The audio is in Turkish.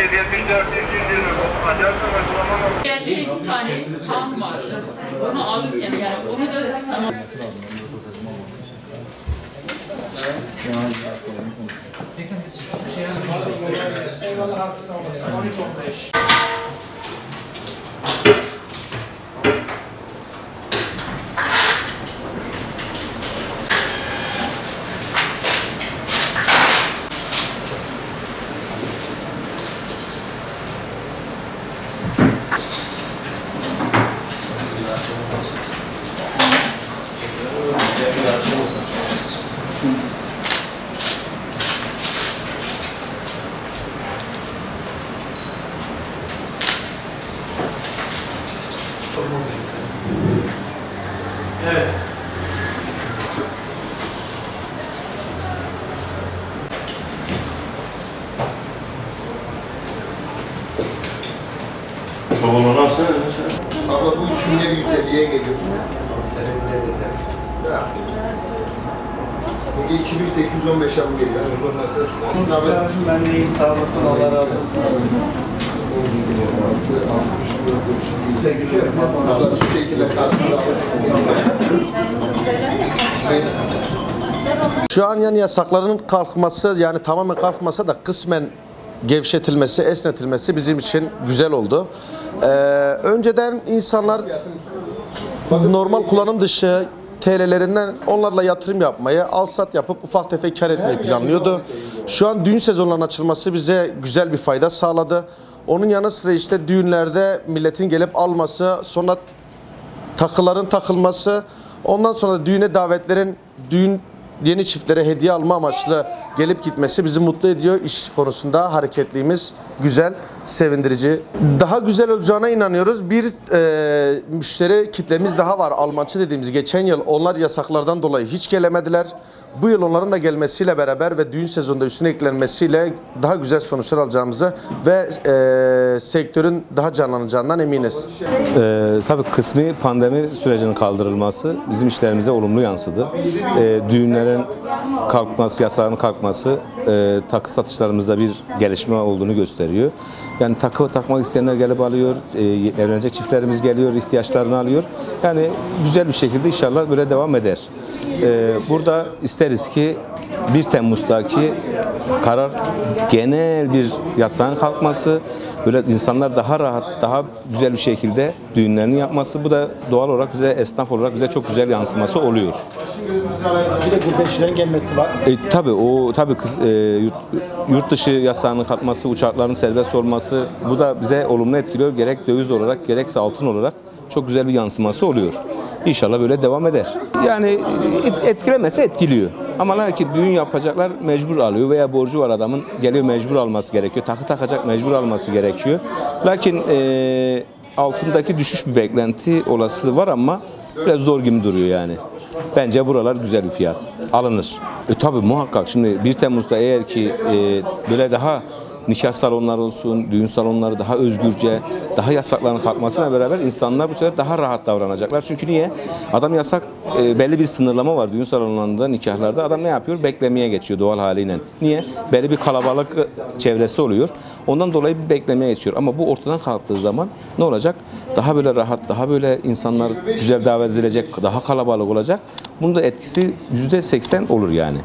Bir tane tam var. Onu alıp yani onu da tamam. Peki biz şu şeye eyvallah abi sağ olasın. 13-15. Evet. Çoğunluğunu alsana. Abla bu 3.150'ye geliyor. Peki 2815'e bu geliyor. Ben de iyiyim, sağ olasın, Allah razı olsun. Şu şekilde karşımıza Şu an yani yasakların kalkması, yani tamamen kalkmasa da kısmen gevşetilmesi, esnetilmesi bizim için güzel oldu. Önceden insanlar normal kullanım dışı TL'lerinden onlarla yatırım yapmayı, al-sat yapıp ufak tefek kar etmeyi planlıyordu. Şu an düğün sezonlarının açılması bize güzel bir fayda sağladı. Onun yanı sıra işte düğünlerde milletin gelip alması, sonra takıların takılması, ondan sonra da düğüne davetlerin yeni çiftlere hediye alma amaçlı gelip gitmesi bizi mutlu ediyor. İş konusunda hareketliğimiz güzel, sevindirici. Daha güzel olacağına inanıyoruz. Bir müşteri kitlemiz daha var. Almancı dediğimiz geçen yıl onlar yasaklardan dolayı hiç gelemediler. Bu yıl onların da gelmesiyle beraber ve düğün sezonunda üstüne eklenmesiyle daha güzel sonuçlar alacağımızı ve sektörün daha canlanacağından eminiz. Tabii kısmi pandemi sürecinin kaldırılması bizim işlerimize olumlu yansıdı. Düğünlerin kalkması, yasağının kalkması takı satışlarımızda bir gelişme olduğunu gösteriyor. Yani takı takmak isteyenler gelip alıyor, evlenecek çiftlerimiz geliyor, ihtiyaçlarını alıyor. Yani güzel bir şekilde inşallah böyle devam eder. Burada isteriz ki 1 Temmuz'daki karar genel bir yasağın kalkması, böyle insanlar daha rahat, daha güzel bir şekilde düğünlerini yapması, bu da doğal olarak bize, esnaf olarak bize çok güzel yansıması oluyor. Bir de gurbetçilerin gelmesi var. Tabii yurt dışı yasağının kalkması, uçakların serbest olması, bu da bize olumlu etkiliyor. Gerek döviz olarak gerekse altın olarak çok güzel bir yansıması oluyor. İnşallah böyle devam eder. Yani etkilemese etkiliyor. Ama lakin düğün yapacaklar mecbur alıyor veya borcu var adamın, geliyor mecbur alması gerekiyor. Takı takacak mecbur alması gerekiyor. Lakin altındaki düşüş bir beklenti olasılığı var ama biraz zor gibi duruyor yani. Bence buralar güzel bir fiyat. Alınır. Tabii muhakkak şimdi 1 Temmuz'da eğer ki böyle daha nikah salonları olsun, düğün salonları daha özgürce, daha yasakların kalkmasına beraber insanlar bu sefer daha rahat davranacaklar. Çünkü niye? Adam yasak, belli bir sınırlama var düğün salonlarında, nikahlarda. Adam ne yapıyor? Beklemeye geçiyor doğal haliyle. Niye? Belli bir kalabalık çevresi oluyor. Ondan dolayı bir beklemeye geçiyor. Ama bu ortadan kalktığı zaman ne olacak? Daha böyle rahat, daha böyle insanlar güzel davet edilecek, daha kalabalık olacak. Bunun da etkisi %80 olur yani.